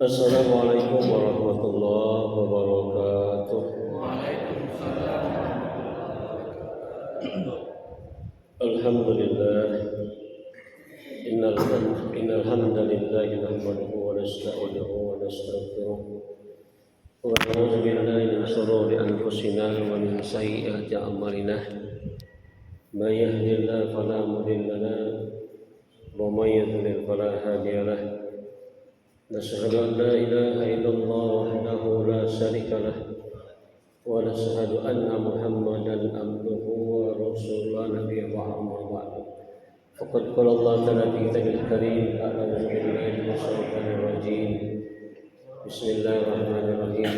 Assalamualaikum warahmatullahi wabarakatuh. Alhamdulillah. Innal hamdalillah nahmaduhu wa nasta'inuhu wa nastaghfiruh. Wa na'udzu billahi min shururi anfusina wa min sayyiati a'malina. May yahdihillahu fala mudilla lahu wa may yudlil fala hadiya lahu. نشهد أن لا إله إلا الله وحده لا شريك له ونشهد أن محمدا عبده ورسوله نبي أما بعد فقد قال الله تعالى في كتابه الكريم أعوذ بالله من الشيطان الرجيم بسم الله الرحمن الرحيم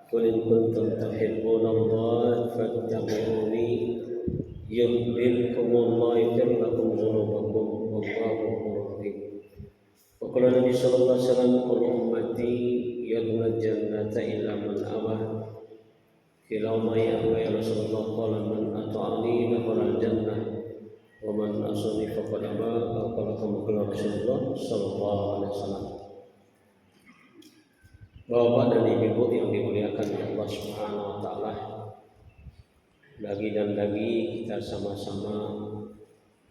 قل إن كنتم تحبون الله فاتبعوني يحببكم الله ويغفر لكم ذنوبكم والله غفور رحيم. Qala Nabi sallallahu alaihi wasallam qul ummati yadkhulul jannata illa man aba. Qila ma ya Rasulullah qala man ata'ani dakhala al-jannah wa man asani faqad aba. Qala Rasulullah sallallahu alaihi wasallam. Bapak dan Ibu yang dimuliakan Allah Subhanahu wa taala. Lagi dan lagi kita sama-sama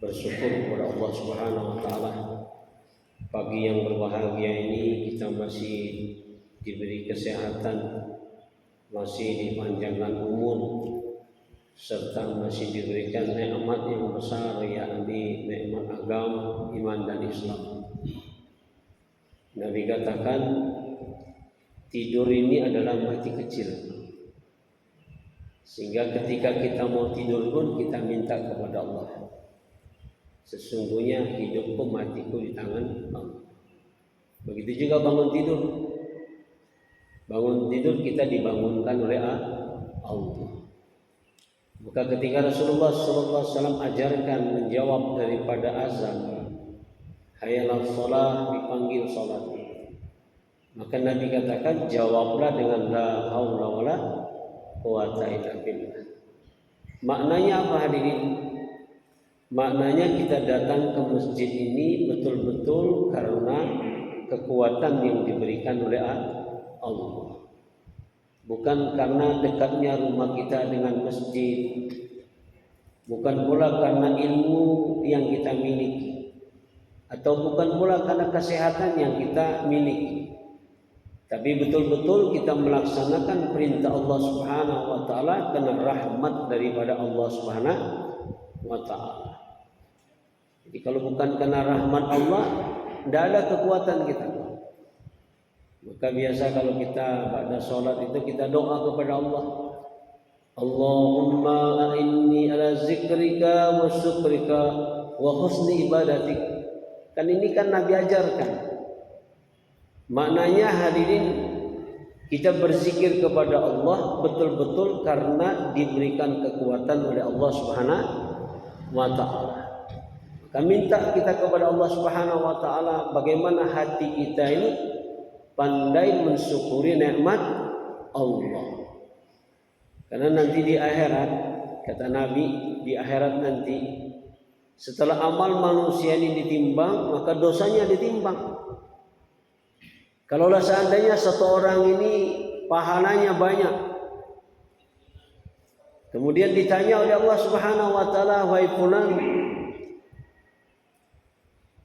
bersyukur kepada Allah Subhanahu wa taala. Pagi yang berbahagia ini kita masih diberi kesehatan, masih dipanjangkan umur, serta masih diberikan nikmat yang besar, yakni nikmat agama, iman dan Islam. Nabi katakan tidur ini adalah mati kecil, sehingga ketika kita mau tidur pun kita minta kepada Allah. Sesungguhnya hidupku matiku di tangan Allah. Begitu juga bangun tidur. Bangun tidur kita dibangunkan oleh Allah. Maka ketika Rasulullah SAW ajarkan menjawab daripada azan, hayalal sholah, dipanggil sholat, maka Nabi katakan jawablah dengan la haula wala quwata illa billah. Maknanya apa hadirin? Maknanya kita datang ke masjid ini betul-betul karena kekuatan yang diberikan oleh Allah. Bukan karena dekatnya rumah kita dengan masjid. Bukan pula karena ilmu yang kita miliki. Atau bukan pula karena kesehatan yang kita miliki. Tapi betul-betul kita melaksanakan perintah Allah Subhanahu wa taala karena rahmat daripada Allah Subhanahu wa taala. Jadi kalau bukan karena rahmat Allah, tidak ada kekuatan kita. Maka biasa kalau kita pada sholat itu kita doa kepada Allah. Allahumma a'inni ala zikrika wa syukrika wa husni ibadatik. Kan ini kan Nabi ajarkan. Maknanya hadirin, kita berzikir kepada Allah betul-betul karena diberikan kekuatan oleh Allah Subhanahu wa taala. Kami minta kita kepada Allah Subhanahu wa taala bagaimana hati kita ini pandai mensyukuri nikmat Allah. Karena nanti di akhirat, kata Nabi, di akhirat nanti setelah amal manusia ini ditimbang, maka dosanya ditimbang. Kalaulah seandainya satu orang ini pahalanya banyak, kemudian ditanya oleh Allah Subhanahu wa taala, wahai fulan,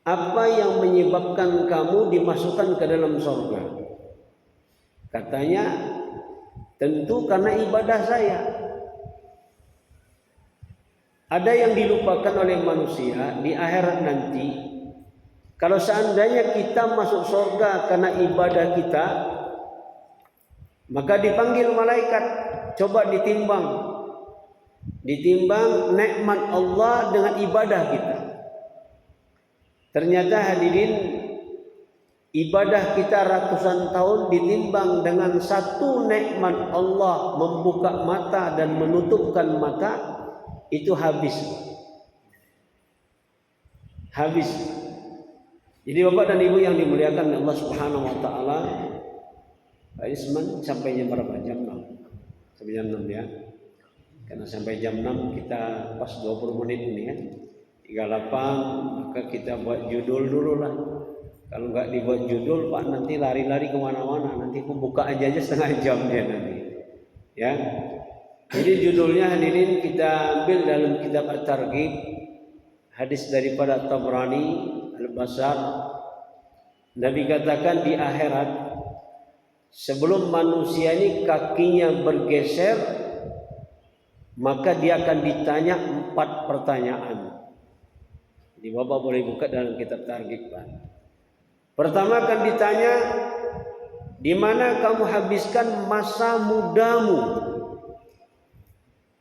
apa yang menyebabkan kamu dimasukkan ke dalam surga? Katanya, tentu karena ibadah saya. Ada yang dilupakan oleh manusia di akhirat nanti. Kalau seandainya kita masuk surga karena ibadah kita, maka dipanggil malaikat, coba ditimbang. Ditimbang nikmat Allah dengan ibadah kita. Ternyata hadirin, ibadah kita ratusan tahun ditimbang dengan satu nikmat Allah membuka mata dan menutupkan mata, itu habis. Habis. Jadi Bapak dan Ibu yang dimuliakan Allah Subhanahu wa taala, Pak Isman sampai jam berapa? Jam 6. Sampai jam 6 ya. Karena sampai jam 6 kita pas 20 menit ini kan. maka kita buat judul dulu lah. Kalau nggak dibuat judul Pak, nanti lari-lari kemana-mana, nanti aku buka aja setengah jam dia nanti. Ya, jadi judulnya hadirin kita ambil dalam kitab At-Targhib, hadis daripada Tabrani Al-Basar. Nabi katakan di akhirat, sebelum manusia ini kakinya bergeser, maka dia akan ditanya 4 pertanyaan. Jadi Bapak boleh buka dalam kitab Targhib, Pak. Pertama akan ditanya, di mana kamu habiskan masa mudamu?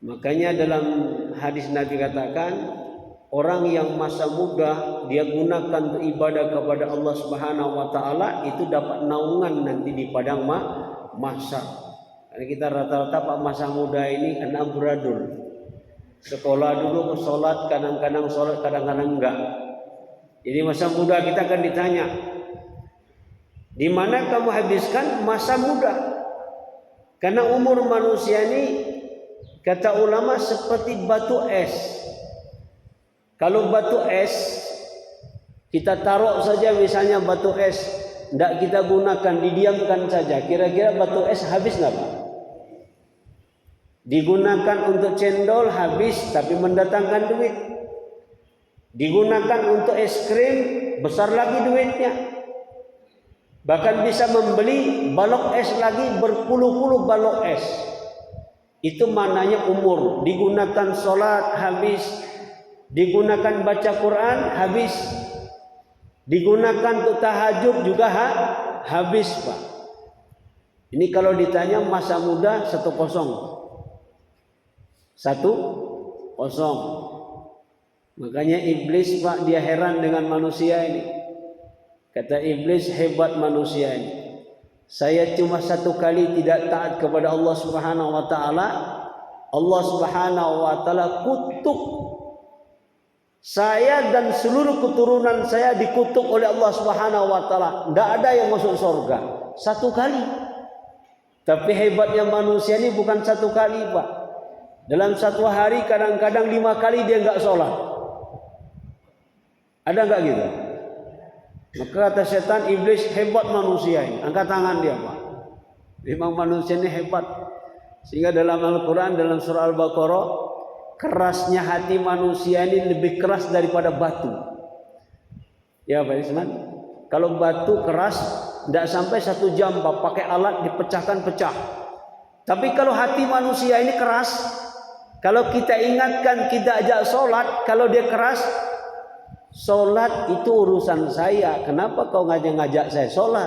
Makanya dalam hadis Nabi katakan, orang yang masa muda dia gunakan untuk ibadah kepada Allah Subhanahu wa taala itu dapat naungan nanti di padang mahsyar. Karena kita rata-rata Pak masa muda ini anak beradul. Sekolah dulu sholat, kadang-kadang sholat, kadang-kadang enggak. Jadi masa muda kita akan ditanya, di mana kamu habiskan masa muda? Karena umur manusia ini kata ulama seperti batu es. Kalau batu es kita taruh saja, misalnya batu es tidak kita gunakan, didiamkan saja, kira-kira batu es habis nggak Pak? Digunakan untuk cendol habis, tapi mendatangkan duit. Digunakan untuk es krim, besar lagi duitnya. Bahkan bisa membeli balok es lagi, berpuluh-puluh balok es. Itu maknanya umur. Digunakan sholat habis, digunakan baca Quran habis, digunakan untuk tahajud juga habis Pak. Ini kalau ditanya masa muda 1-0. Makanya iblis Pak, dia heran dengan manusia ini. Kata iblis, hebat manusia ini. Saya cuma 1 kali tidak taat kepada Allah Subhanahu wa taala. Allah Subhanahu wa taala kutuk saya dan seluruh keturunan saya, dikutuk oleh Allah Subhanahu wa taala. Tidak ada yang masuk surga 1 kali. Tapi hebatnya manusia ini bukan 1 kali Pak. Dalam 1 hari kadang-kadang 5 kali dia enggak sholat. Ada enggak gitu? Maka kata setan, iblis, hebat manusia ini. Angkat tangan dia Pak. Memang manusia ini hebat. Sehingga dalam Al-Quran, dalam surah Al-Baqarah, kerasnya hati manusia ini lebih keras daripada batu. Ya Pak Isman, kalau batu keras tidak sampai 1 jam Pak, pakai alat dipecahkan pecah. Tapi kalau hati manusia ini keras, kalau kita ingatkan, kita ajak sholat, kalau dia keras, sholat itu urusan saya, kenapa kau ngajak saya sholat?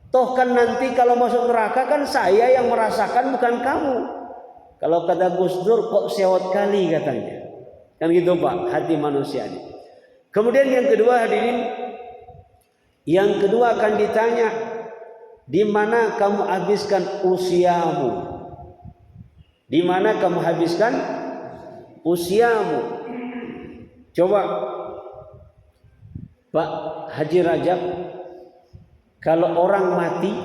Toh kan nanti kalau masuk neraka kan saya yang merasakan, bukan kamu. Kalau kata Gus Dur, kok sewot kali katanya. Kan gitu Pak, hati manusia ini. Kemudian yang kedua hadirin, yang kedua akan ditanya, di mana kamu habiskan usiamu? Di mana kamu habiskan usiamu? Coba Pak Haji Rajab, kalau orang mati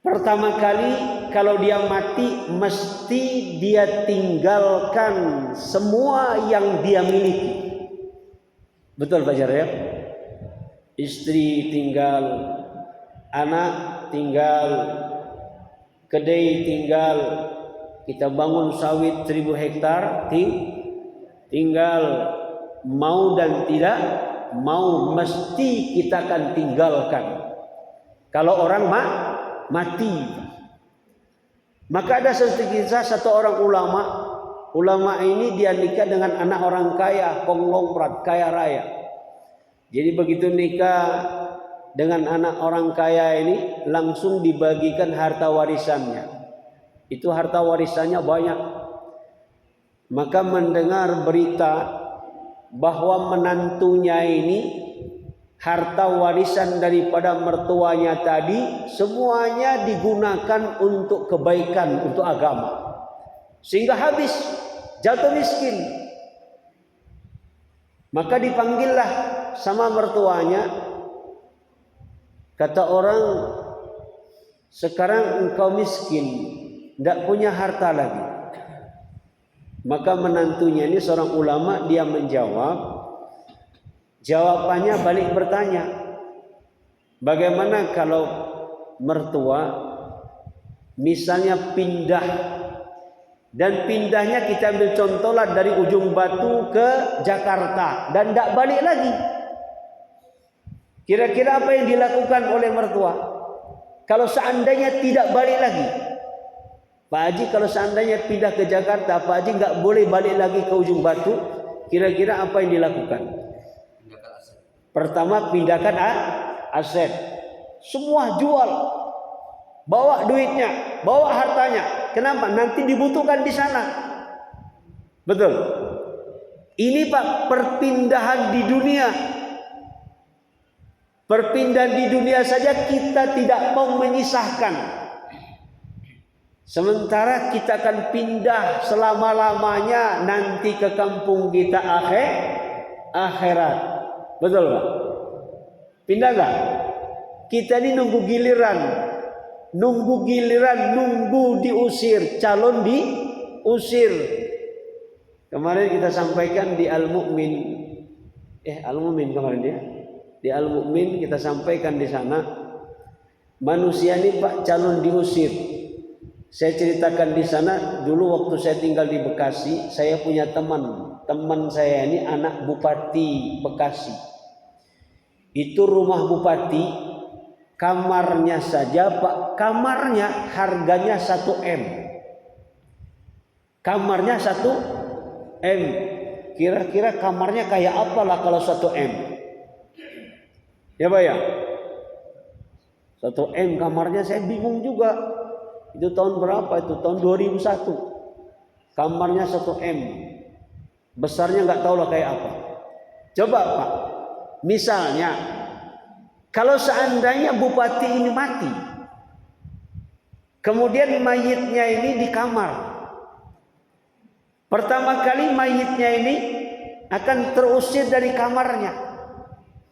pertama kali kalau dia mati mesti dia tinggalkan semua yang dia miliki. Betul Pak Jarayab? Istri tinggal, anak tinggal, kedai tinggal, kita bangun sawit 1000 hektar tinggal, mau dan tidak mau mesti kita akan tinggalkan. Kalau orang mati. Maka ada satu orang ulama ini dia nikah dengan anak orang kaya, konglomerat, kaya raya. Jadi begitu nikah dengan anak orang kaya ini, langsung dibagikan harta warisannya. Itu harta warisannya banyak. Maka mendengar berita bahwa menantunya ini harta warisan daripada mertuanya tadi semuanya digunakan untuk kebaikan, untuk agama, sehingga habis, jatuh miskin. Maka dipanggillah sama mertuanya. Kata orang, sekarang engkau miskin, tidak punya harta lagi, Maka menantunya ini seorang ulama, dia menjawab, jawabannya balik bertanya, bagaimana kalau mertua misalnya pindah, dan pindahnya kita ambil contohlah dari ujung Batu ke Jakarta dan tidak balik lagi. Kira-kira apa yang dilakukan oleh mertua kalau seandainya tidak balik lagi? Pak Haji, kalau seandainya pindah ke Jakarta, Pak Haji nggak boleh balik lagi ke ujung Batu. Kira-kira apa yang dilakukan? Pertama, pindahkan aset. Semua jual. Bawa duitnya, bawa hartanya. Kenapa? Nanti dibutuhkan di sana. Betul. Ini Pak, perpindahan di dunia. Perpindahan di dunia saja kita tidak mau menyisahkan. Sementara kita akan pindah selama-lamanya nanti ke kampung kita akhirat. Betul Pak? Pindah enggak? Kita ini nunggu giliran, nunggu diusir, calon diusir. Kemarin kita sampaikan di Al-Mu'min. Al-Mu'min kemarin dia. Di Al-Mu'min kita sampaikan di sana, manusia ini Pak calon diusir. Saya ceritakan di sana, dulu waktu saya tinggal di Bekasi, saya punya teman saya ini anak Bupati Bekasi. Itu rumah Bupati, kamarnya saja Pak, kamarnya harganya 1 M. Kamarnya 1 M. Kira-kira kamarnya kayak apalah kalau 1 M? Ya Pak ya? 1 M kamarnya, saya bingung juga. Itu tahun berapa itu? Tahun 2001. Kamarnya 1 M. Besarnya nggak tahu lah kayak apa. Coba Pak, misalnya kalau seandainya bupati ini mati, kemudian mayitnya ini di kamar. Pertama kali mayitnya ini akan terusir dari kamarnya.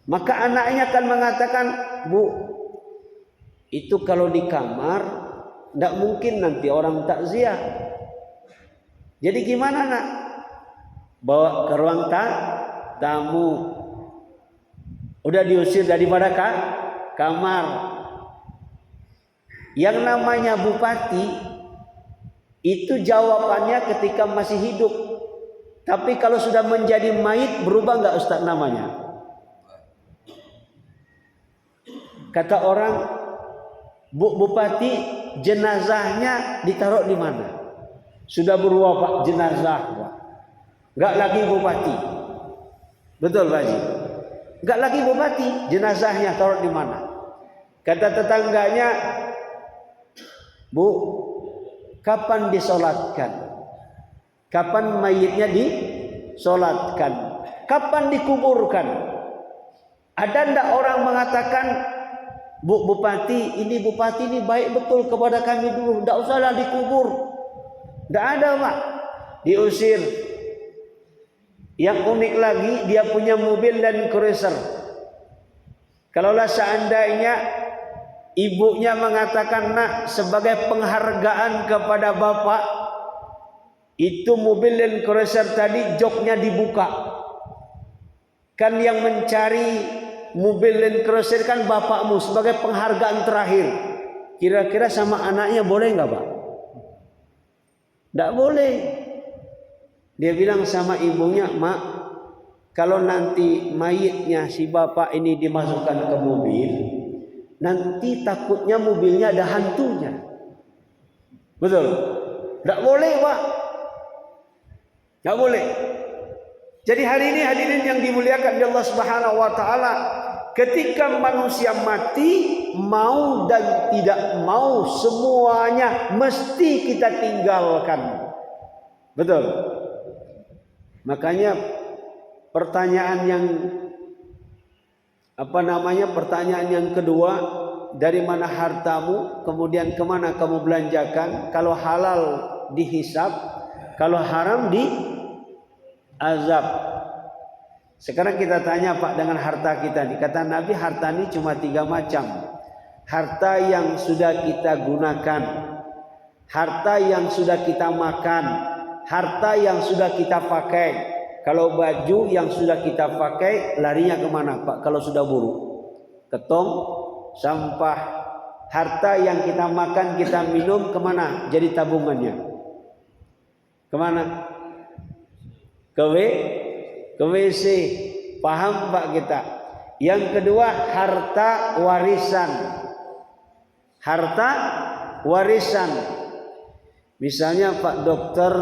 Maka anaknya akan mengatakan, Bu, itu kalau di kamar tidak mungkin nanti orang takziah. Jadi gimana nak? Bawa ke ruang tamu. Udah diusir daripada kamar. Yang namanya bupati itu jawabannya ketika masih hidup. Tapi kalau sudah menjadi mayit berubah nggak Ustaz namanya? Kata orang, Bu Bupati, jenazahnya ditaruh di mana? Sudah berubah Pak, jenazah Pak. Enggak lagi bupati. Betul Pak Haji? Enggak lagi bupati, jenazahnya taruh di mana? Kata tetangganya, Bu, kapan disolatkan? Kapan mayitnya disolatkan? Kapan dikuburkan? Ada ndak orang mengatakan, Bu Bupati, ini Bupati ini baik betul kepada kami dulu, tidak usahlah dikubur. Tidak ada Pak, diusir. Yang unik lagi, dia punya mobil dan cruiser. Kalaulah seandainya ibunya mengatakan, nak, sebagai penghargaan kepada bapak, itu mobil dan cruiser tadi joknya dibuka. Kan yang mencari mobil dan cruiser kan bapakmu sebagai penghargaan terakhir. Kira-kira sama anaknya boleh nggak Pak? Tidak boleh. Dia bilang sama ibunya, Mak, kalau nanti mayitnya si bapak ini dimasukkan ke mobil, nanti takutnya mobilnya ada hantunya. Betul? Tidak boleh Pak. Tidak boleh. Jadi hari ini hadirin yang dimuliakan oleh Allah Subhanahu wa taala, ketika manusia mati, mau dan tidak mau semuanya mesti kita tinggalkan. Betul? Makanya pertanyaan yang kedua, dari mana hartamu, kemudian kemana kamu belanjakan? Kalau halal dihisab, kalau haram diazab. Sekarang kita tanya Pak dengan harta kita. Kata Nabi, harta ini cuma 3 macam. Harta yang sudah kita gunakan, harta yang sudah kita makan, harta yang sudah kita pakai. Kalau baju yang sudah kita pakai larinya kemana Pak? Kalau sudah buruk, ke tong sampah. Harta yang kita makan, kita minum kemana? Jadi tabungannya kemana? Ke WC. Paham Pak kita? Yang kedua, harta warisan. Harta warisan. Misalnya Pak Dokter,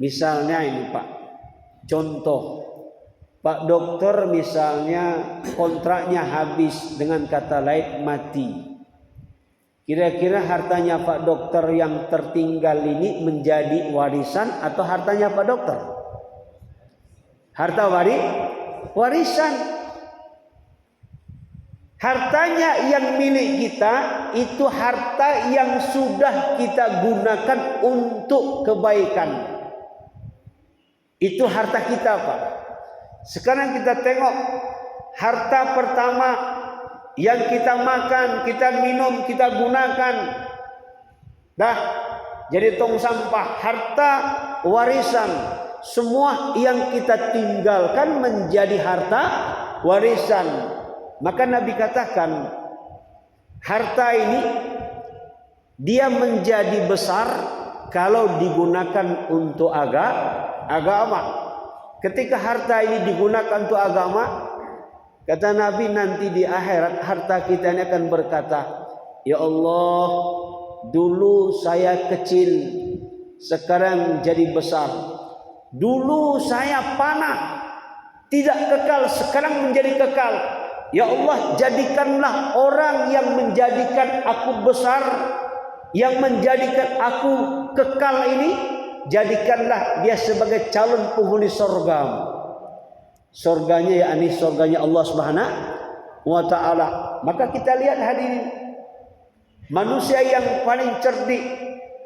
misalnya ini Pak, contoh, Pak Dokter misalnya kontraknya habis, dengan kata lain mati. Kira-kira hartanya Pak Dokter yang tertinggal ini menjadi warisan atau hartanya Pak Dokter? Harta warisan. Hartanya yang milik kita itu harta yang sudah kita gunakan untuk kebaikan. Itu harta kita Pak. Sekarang kita tengok harta pertama yang kita makan, kita minum, kita gunakan. Dah jadi tong sampah, harta warisan. Semua yang kita tinggalkan menjadi harta warisan. Maka Nabi katakan harta ini dia menjadi besar kalau digunakan untuk agama. Ketika harta ini digunakan untuk agama, kata Nabi nanti di akhirat harta kita ini akan berkata, ya Allah, dulu saya kecil, sekarang jadi besar. Dulu saya panah, tidak kekal, sekarang menjadi kekal. Ya Allah, jadikanlah orang yang menjadikan aku besar, yang menjadikan aku kekal ini, jadikanlah dia sebagai calon penghuni surga. Surganya yakni surganya Allah Subhanahu wa taala. Maka kita lihat hadirin, manusia yang paling cerdik,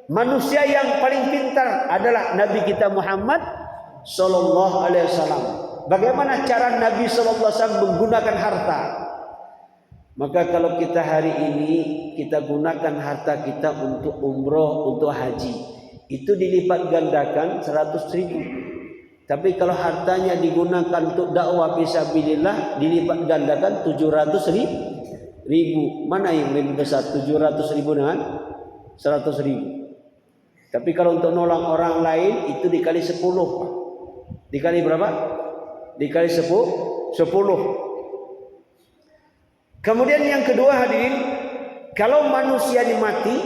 manusia yang paling pintar adalah Nabi kita Muhammad sallallahu alaihi wasallam. Bagaimana cara Nabi sallallahu alaihi wasallam menggunakan harta? Maka kalau kita hari ini kita gunakan harta kita untuk umroh, untuk haji, itu dilipat gandakan 100.000. Tapi kalau hartanya digunakan untuk dakwah fisabilillah, dilipat gandakan 700.000. Mana yang lebih besar, 700.000 dengan 100.000? Tapi kalau untuk nolong orang lain itu dikali 10. Dikali berapa? Dikali 10. Kemudian yang kedua hadirin, kalau manusia mati,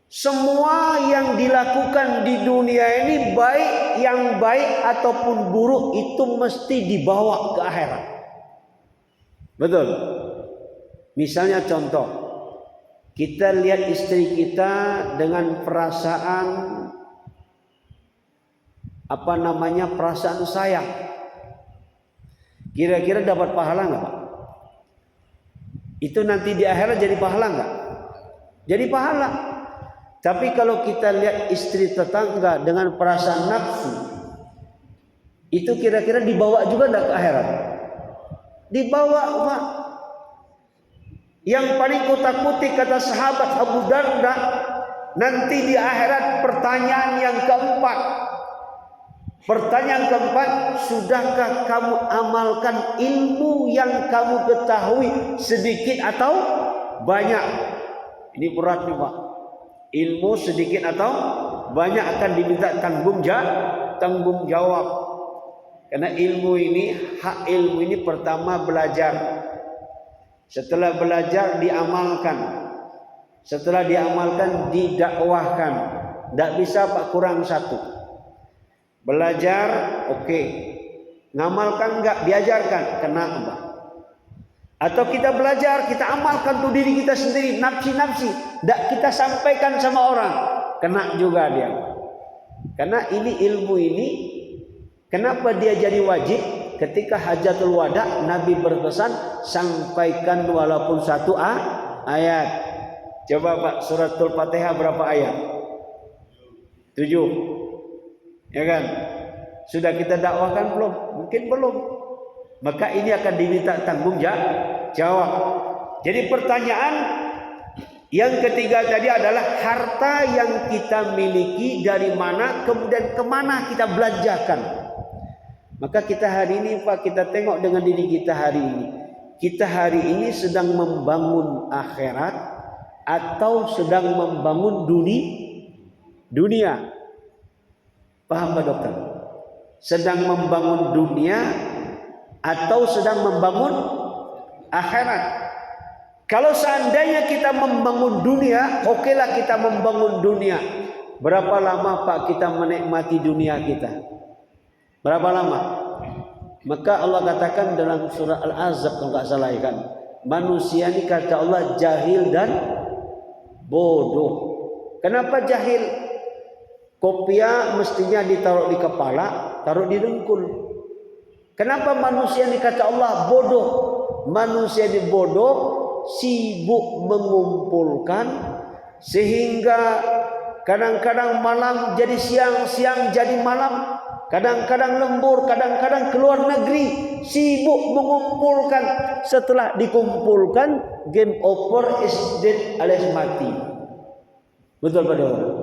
semua yang dilakukan di dunia ini, baik yang baik ataupun buruk, itu mesti dibawa ke akhirat. Betul? Misalnya contoh, kita lihat istri kita dengan perasaan perasaan sayang. Kira-kira dapat pahala enggak Pak? Itu nanti di akhirat jadi pahala enggak? Jadi pahala. Tapi kalau kita lihat istri tetangga dengan perasaan nafsu, itu kira-kira dibawa juga enggak ke akhirat? Dibawa Pak. Yang paling kutakuti kata sahabat Abu Darda, nanti di akhirat pertanyaan yang keempat. Pertanyaan keempat, sudahkah kamu amalkan ilmu yang kamu ketahui sedikit atau banyak? Ini berat nih Pak. Ilmu sedikit atau banyak akan diminta tanggung jawab. Karena ilmu ini, hak ilmu ini pertama belajar. Setelah belajar diamalkan. Setelah diamalkan didakwahkan. Tidak bisa Pak kurang satu. Belajar, oke. Ngamalkan enggak? Diajarkan, kena Pak. Atau kita belajar, kita amalkan untuk diri kita sendiri, nafsi-nafsi, tidak kita sampaikan sama orang, kena juga dia. Karena ini ilmu ini, kenapa dia jadi wajib? Ketika hajatul wada, Nabi berpesan, sampaikan walaupun satu ayat. Coba Pak, suratul Fatihah berapa ayat? 7. Ya kan? Sudah kita dakwahkan belum? Mungkin belum. Maka ini akan diminta tanggung jawab. Jadi pertanyaan Yang ketiga tadi adalah harta yang kita miliki, dari mana kemudian kemana kita belanjakan. Maka kita hari ini Pak, kita tengok dengan diri kita hari ini. Kita hari ini sedang membangun akhirat atau sedang membangun dunia. Paham Pak Dokter? Sedang membangun dunia atau sedang membangun akhirat. Kalau seandainya kita membangun dunia, okelah kita membangun dunia. Berapa lama Pak kita menikmati dunia kita? Berapa lama? Maka Allah katakan dalam surah Al-Ahzab kalau enggak salah kan, manusia ini kata Allah jahil dan bodoh. Kenapa jahil? Kopiah mestinya ditaruh di kepala, taruh di dengkul. Kenapa manusia ini kata Allah bodoh? Manusia ini bodoh, sibuk mengumpulkan, sehingga kadang-kadang malam jadi siang, siang jadi malam, kadang-kadang lembur, kadang-kadang keluar negeri, sibuk mengumpulkan. Setelah dikumpulkan, game over, is dead, alias mati. Betul pada orang.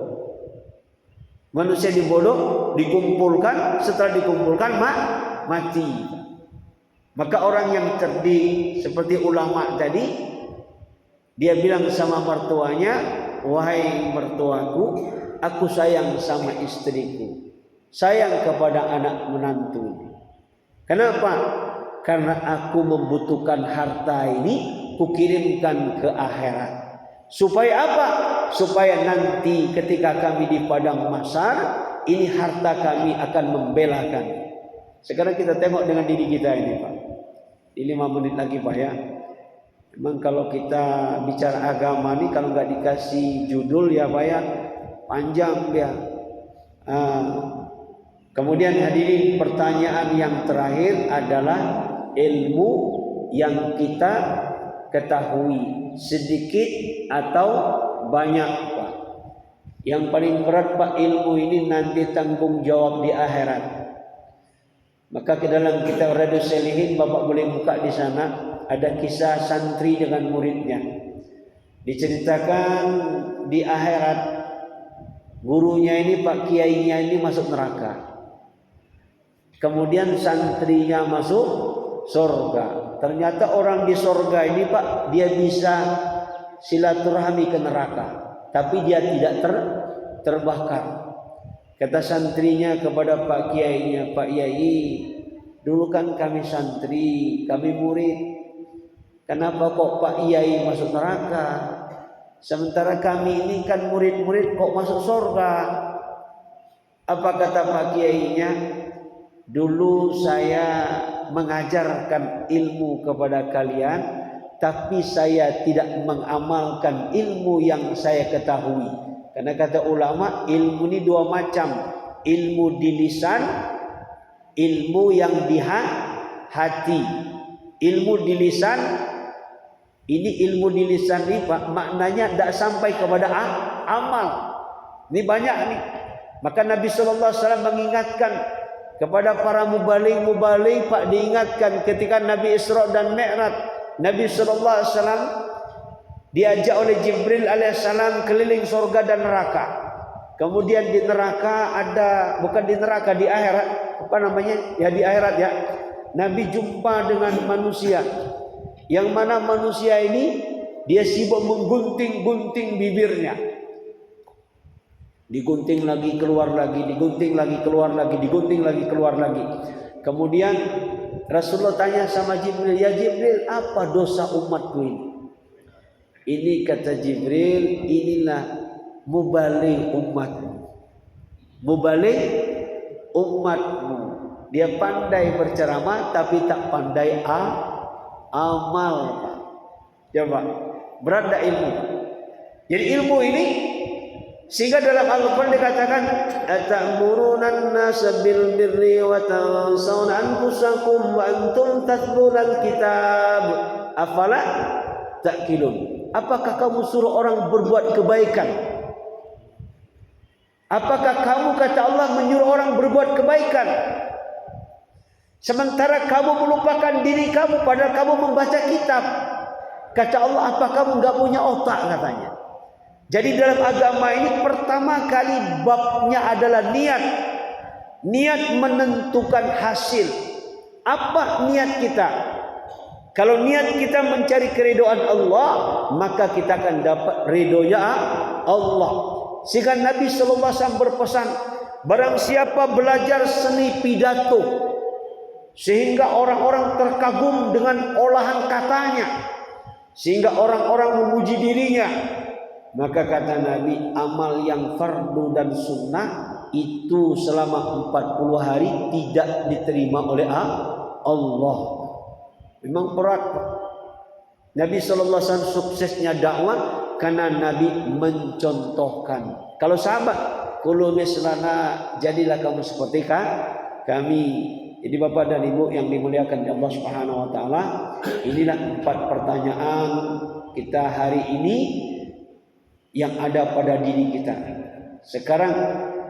Manusia dibodoh, dikumpulkan, setelah dikumpulkan mati. Maka orang yang cerdik seperti ulama tadi, dia bilang sama mertuanya, wahai mertuaku, aku sayang sama istriku, sayang kepada anak menantu. Kenapa? Karena aku membutuhkan harta ini, kukirimkan ke akhirat. Supaya apa? Supaya nanti ketika kami di padang mahsyar, ini harta kami akan membela kami. Sekarang kita tengok dengan diri kita ini Pak. Di 5 menit lagi Pak ya. Memang kalau kita bicara agama ini, kalau nggak dikasih judul ya Pak ya, panjang dia. Kemudian hadirin, pertanyaan yang terakhir adalah ilmu yang kita ketahui sedikit atau banyak Pak. Yang paling berat Pak, ilmu ini nanti tanggung jawab di akhirat. Maka ke dalam kitab Riyadhus Shalihin, Bapak boleh buka di sana, ada kisah santri dengan muridnya. Diceritakan di akhirat, gurunya ini Pak kiainya ini masuk neraka. Kemudian santrinya masuk surga. Ternyata orang di surga ini Pak, dia bisa silaturahmi ke neraka, tapi dia tidak terbakar. Kata santrinya kepada Pak Kiainya, Pak Yai, dulu kan kami santri, kami murid. Kenapa kok Pak Yai masuk neraka? Sementara kami ini kan murid-murid kok masuk surga? Apa kata Pak Kiainya? Dulu saya mengajarkan ilmu kepada kalian, tapi saya tidak mengamalkan ilmu yang saya ketahui. Karena kata ulama, ilmu ini 2 macam. Ilmu di lisan, ilmu yang di hati. Ilmu di lisan, ini ilmu di lisan ini Pak, maknanya tidak sampai kepada amal. Ini banyak nih. Maka Nabi SAW mengingatkan kepada para mubaligh Pak, diingatkan ketika Nabi Isra dan Mi'raj, Nabi SAW diajak oleh Jibril alaihissalam keliling surga dan neraka. Kemudian di neraka ada, bukan di neraka, di akhirat, apa namanya? Ya di akhirat ya. Nabi jumpa dengan manusia, yang mana manusia ini dia sibuk menggunting-gunting bibirnya. Digunting lagi keluar lagi, digunting lagi keluar lagi, digunting lagi keluar lagi. Kemudian Rasulullah tanya sama Jibril, ya Jibril, apa dosa umatku ini? Ini kata Jibril, inilah mubaligh umatmu. Mubaligh umatmu. Dia pandai berceramah tapi tak pandai amal. Coba, berat tak ilmu? Jadi ilmu ini, sehingga dalam Al-Quran dikatakan, atamuruna an-nasa bil birri wa tansawna anfusakum wa antum tatlunal kitab afala ta'qilun. Apakah kamu suruh orang berbuat kebaikan? Apakah kamu, kata Allah, menyuruh orang berbuat kebaikan, sementara kamu melupakan diri kamu padahal kamu membaca kitab? Kata Allah, apa kamu enggak punya otak katanya? Jadi dalam agama ini pertama kali babnya adalah niat. Niat menentukan hasil. Apa niat kita? Kalau niat kita mencari keridhaan Allah, maka kita akan dapat ridhonya Allah. Sehingga Nabi sallallahu alaihi wasallam berpesan, barang siapa belajar seni pidato sehingga orang-orang terkagum dengan olahan katanya, sehingga orang-orang memuji dirinya, maka kata Nabi, amal yang fardu dan sunnah itu selama 40 hari tidak diterima oleh Allah. Memang berat. Nabi sallallahu alaihi wasallam suksesnya dakwah karena Nabi mencontohkan. Kalau sahabat, kulu mislana, jadilah kamu seperti kami. Jadi Bapak dan Ibu yang dimuliakan Allah Subhanahu wa taala, inilah 4 pertanyaan kita hari ini yang ada pada diri kita. Sekarang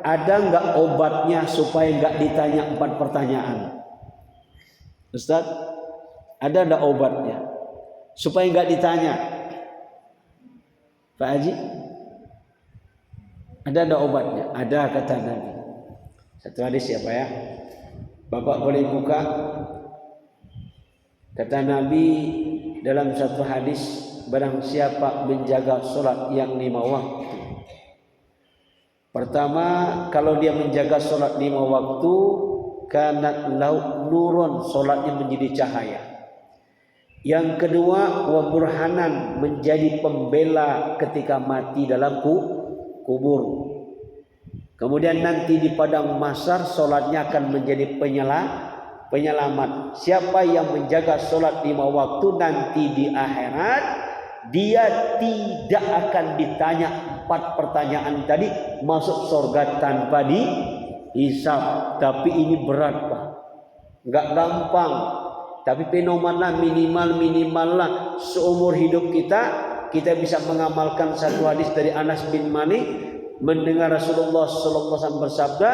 ada enggak obatnya supaya enggak ditanya 4 pertanyaan? Ustaz, ada enggak obatnya supaya enggak ditanya? Pak Haji, ada enggak obatnya? Ada, kata Nabi. Satu hadis ya Pak ya. Bapak boleh buka. Kata Nabi dalam satu hadis, barang siapa menjaga solat yang 5 waktu. Pertama, kalau dia menjaga solat 5 waktu, kanat lau nurun, solatnya menjadi cahaya. Yang kedua, wa burhanan, menjadi pembela ketika mati dalam kubur. Kemudian nanti di padang mahsyar solatnya akan menjadi penyelamat. Siapa yang menjaga solat 5 waktu nanti di akhirat, dia tidak akan ditanya 4 pertanyaan tadi, masuk surga tanpa dihisab. Tapi ini berat Pak, enggak gampang. Tapi fenomena minimal lah seumur hidup kita bisa mengamalkan satu hadis dari Anas bin Malik. Mendengar Rasulullah sallallahu alaihi wasallam bersabda,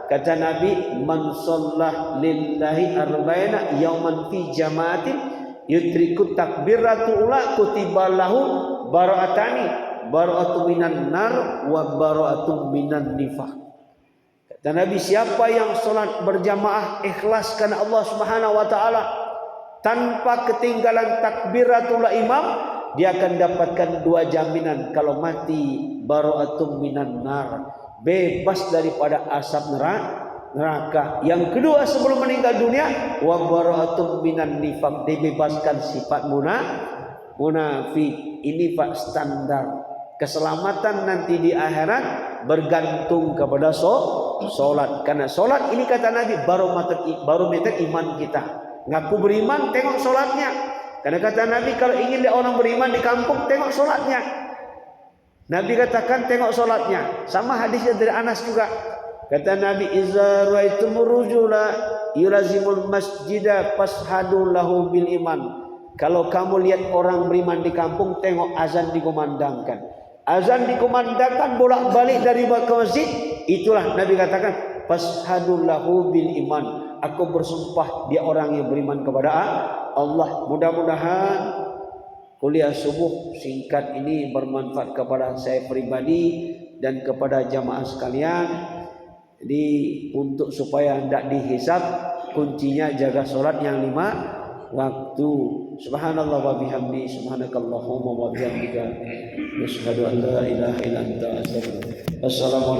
kata Nabi, man shallah lillahi arba'ina yauman fi jama'atin yutriku takbiratu ula kutiba lahu bara'atani, bara'atu minan nar wa bara'atu minan nifaq. Kata Nabi, siapa yang salat berjamaah ikhlas karena Allah Subhanahu wa taala tanpa ketinggalan takbiratul imam, dia akan dapatkan 2 jaminan. Kalau mati, bara'atum minan nar, bebas daripada asap neraka. Yang kedua sebelum meninggal dunia, wa bara'atum minan nifaq, dibebaskan sifat munafik. Ini Pak standar. Keselamatan nanti di akhirat bergantung kepada solat. Karena solat ini kata Nabi barometer iman kita. Ngaku beriman, tengok solatnya. Karena kata Nabi, kalau ingin dia orang beriman di kampung, tengok solatnya. Nabi katakan tengok solatnya. Sama hadisnya dari Anas juga. Kata Nabi, iza ra'aitumur rajula yulazimul masjida fashhadu lahu bil iman. Kalau kamu lihat orang beriman di kampung, tengok azan dikumandangkan. Azan dikumandangkan bolak-balik dari ke masjid, itulah Nabi katakan fashhadu lahu bil iman. Aku bersumpah dia orang yang beriman kepada Allah. Mudah-mudahan kuliah subuh singkat ini bermanfaat kepada saya pribadi dan kepada jamaah sekalian. Jadi untuk supaya tidak dihisab, kuncinya jaga solat yang 5 waktu. Subhanallah wa bihamdi, subhanakallahumma wa bihamdika, asyhadu an la ilaha illa anta, astaghfiruka. Assalamualaikum.